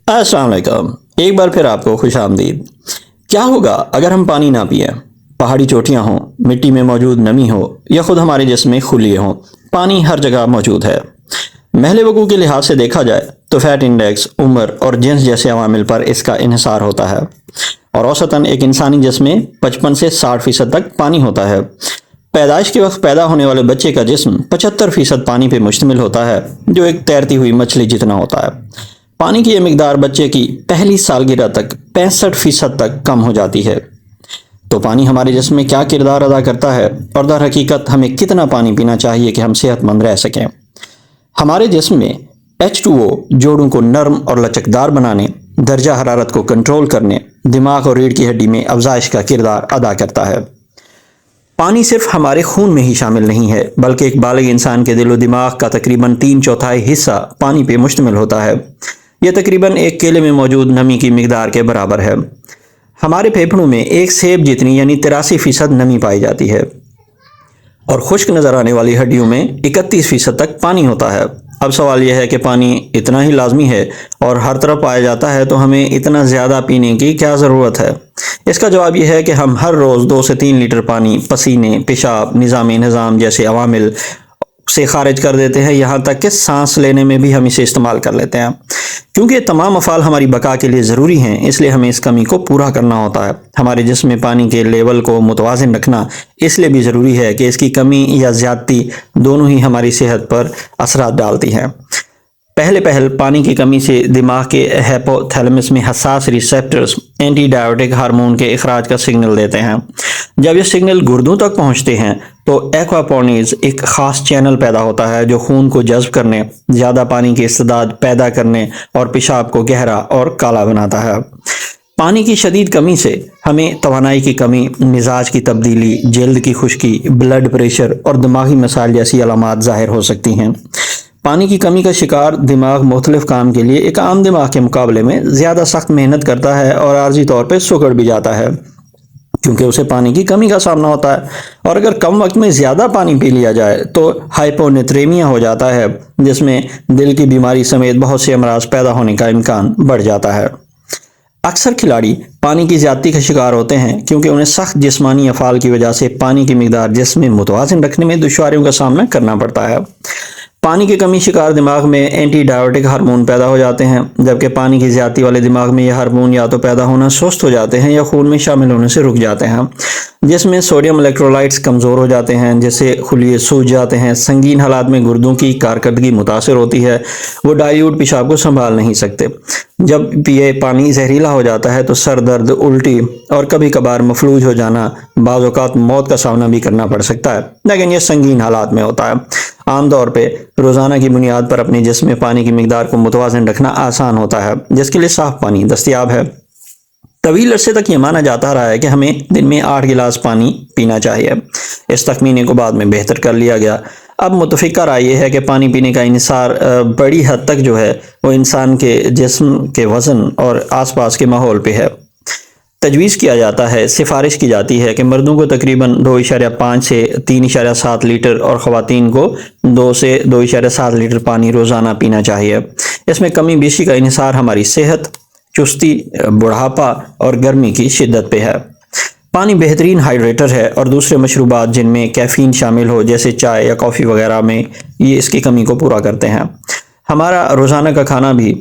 السلام علیکم، ایک بار پھر آپ کو خوش آمدید۔ کیا ہوگا اگر ہم پانی نہ پئیں؟ پہاڑی چوٹیاں ہوں، مٹی میں موجود نمی ہو یا خود ہمارے جسم میں خلیے ہوں، پانی ہر جگہ موجود ہے۔ محل وقوع کے لحاظ سے دیکھا جائے تو فیٹ انڈیکس، عمر اور جنس جیسے عوامل پر اس کا انحصار ہوتا ہے، اور اوسطاً ایک انسانی جسم میں 55 سے 60% تک پانی ہوتا ہے۔ پیدائش کے وقت پیدا ہونے والے بچے کا جسم 75% پانی پہ مشتمل ہوتا ہے، جو ایک تیرتی ہوئی مچھلی جتنا ہوتا ہے۔ پانی کی یہ مقدار بچے کی پہلی سالگرہ تک 65% تک کم ہو جاتی ہے۔ تو پانی ہمارے جسم میں کیا کردار ادا کرتا ہے، اور در حقیقت ہمیں کتنا پانی پینا چاہیے کہ ہم صحت مند رہ سکیں؟ ہمارے جسم میں H2O جوڑوں کو نرم اور لچکدار بنانے، درجہ حرارت کو کنٹرول کرنے، دماغ اور ریڑھ کی ہڈی میں افزائش کا کردار ادا کرتا ہے۔ پانی صرف ہمارے خون میں ہی شامل نہیں ہے، بلکہ ایک بالغ انسان کے دل و دماغ کا تقریباً 3/4 حصہ پانی پہ مشتمل ہوتا ہے۔ یہ تقریباً ایک کیلے میں موجود نمی کی مقدار کے برابر ہے۔ ہمارے پھیپھڑوں میں ایک سیب جتنی یعنی 83% نمی پائی جاتی ہے، اور خشک نظر آنے والی ہڈیوں میں 31% تک پانی ہوتا ہے۔ اب سوال یہ ہے کہ پانی اتنا ہی لازمی ہے اور ہر طرف پایا جاتا ہے، تو ہمیں اتنا زیادہ پینے کی کیا ضرورت ہے؟ اس کا جواب یہ ہے کہ ہم ہر روز 2 سے 3 لیٹر پانی پسینے، پیشاب، نظام جیسے عوامل سے خارج کر دیتے ہیں، یہاں تک کہ سانس لینے میں بھی ہم اسے استعمال کر لیتے ہیں۔ کیونکہ یہ تمام افعال ہماری بقا کے لیے ضروری ہیں، اس لیے ہمیں اس کمی کو پورا کرنا ہوتا ہے۔ ہمارے جسم میں پانی کے لیول کو متوازن رکھنا اس لیے بھی ضروری ہے کہ اس کی کمی یا زیادتی دونوں ہی ہماری صحت پر اثرات ڈالتی ہیں۔ پہل پانی کی کمی سے دماغ کے ہیپو تھیلمس میں حساس ریسیپٹرز اینٹی ڈائیورٹک ہارمون کے اخراج کا سگنل دیتے ہیں۔ جب یہ سگنل گردوں تک پہنچتے ہیں تو ایکواپونیز ایک خاص چینل پیدا ہوتا ہے جو خون کو جذب کرنے، زیادہ پانی کی استعداد پیدا کرنے اور پیشاب کو گہرا اور کالا بناتا ہے۔ پانی کی شدید کمی سے ہمیں توانائی کی کمی، مزاج کی تبدیلی، جلد کی خشکی، بلڈ پریشر اور دماغی مسائل جیسی علامات ظاہر ہو سکتی ہیں۔ پانی کی کمی کا شکار دماغ مختلف کام کے لیے ایک عام دماغ کے مقابلے میں زیادہ سخت محنت کرتا ہے اور عارضی طور پہ سکڑ بھی جاتا ہے، کیونکہ اسے پانی کی کمی کا سامنا ہوتا ہے۔ اور اگر کم وقت میں زیادہ پانی پی لیا جائے تو ہائپونیتریمیا ہو جاتا ہے، جس میں دل کی بیماری سمیت بہت سے امراض پیدا ہونے کا امکان بڑھ جاتا ہے۔ اکثر کھلاڑی پانی کی زیادتی کا شکار ہوتے ہیں کیونکہ انہیں سخت جسمانی افعال کی وجہ سے پانی کی مقدار جسم میں متوازن رکھنے میں دشواریوں کا سامنا کرنا پڑتا ہے۔ پانی کی کمی شکار دماغ میں اینٹی ڈائیورٹک ہارمون پیدا ہو جاتے ہیں، جبکہ پانی کی زیادتی والے دماغ میں یہ ہارمون یا تو پیدا ہونا سست ہو جاتے ہیں یا خون میں شامل ہونے سے رک جاتے ہیں، جس میں سوڈیم الیکٹرولائٹس کمزور ہو جاتے ہیں، جس سے خلیے سوج جاتے ہیں۔ سنگین حالات میں گردوں کی کارکردگی متاثر ہوتی ہے، وہ ڈائلیوٹ پیشاب کو سنبھال نہیں سکتے۔ جب یہ پانی زہریلا ہو جاتا ہے تو سر درد، الٹی اور کبھی کبھار مفلوج ہو جانا، بعض اوقات موت کا سامنا بھی کرنا پڑ سکتا ہے، لیکن یہ سنگین حالات میں ہوتا ہے۔ عام طور پہ روزانہ کی بنیاد پر اپنے جسم میں پانی کی مقدار کو متوازن رکھنا آسان ہوتا ہے، جس کے لیے صاف پانی دستیاب ہے۔ طویل عرصے تک یہ مانا جاتا رہا ہے کہ ہمیں دن میں 8 گلاس پانی پینا چاہیے۔ اس تخمینے کو بعد میں بہتر کر لیا گیا۔ اب متفقہ رائے یہ ہے کہ پانی پینے کا انحصار بڑی حد تک جو ہے وہ انسان کے جسم کے وزن اور آس پاس کے ماحول پہ ہے۔ تجویز کیا جاتا ہے، سفارش کی جاتی ہے کہ مردوں کو تقریباً 2.5 سے 3.7 لیٹر اور خواتین کو 2 سے 2.7 لیٹر پانی روزانہ پینا چاہیے۔ اس میں کمی بیشی کا انحصار ہماری صحت، چستی، بڑھاپا اور گرمی کی شدت پہ ہے۔ پانی بہترین ہائیڈریٹر ہے، اور دوسرے مشروبات جن میں کیفین شامل ہو جیسے چائے یا کافی وغیرہ میں یہ اس کی کمی کو پورا کرتے ہیں۔ ہمارا روزانہ کا کھانا بھی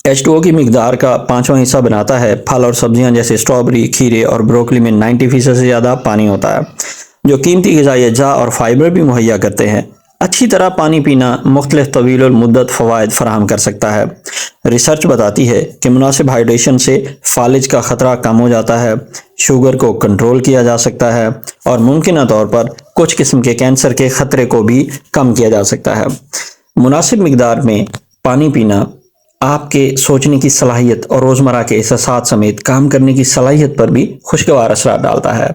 H2O کی مقدار کا 5واں حصہ بناتا ہے۔ پھل اور سبزیاں جیسے اسٹرابری، کھیرے اور بروکلی میں 90% سے زیادہ پانی ہوتا ہے، جو قیمتی غذائی اجزاء اور فائبر بھی مہیا کرتے ہیں۔ اچھی طرح پانی پینا مختلف طویل المدت فوائد فراہم کر سکتا ہے۔ ریسرچ بتاتی ہے کہ مناسب ہائیڈریشن سے فالج کا خطرہ کم ہو جاتا ہے، شوگر کو کنٹرول کیا جا سکتا ہے، اور ممکنہ طور پر کچھ قسم کے کینسر کے خطرے کو بھی کم کیا جا سکتا ہے۔ مناسب مقدار میں پانی پینا آپ کے سوچنے کی صلاحیت اور روزمرہ کے احساسات سمیت کام کرنے کی صلاحیت پر بھی خوشگوار اثرات ڈالتا ہے۔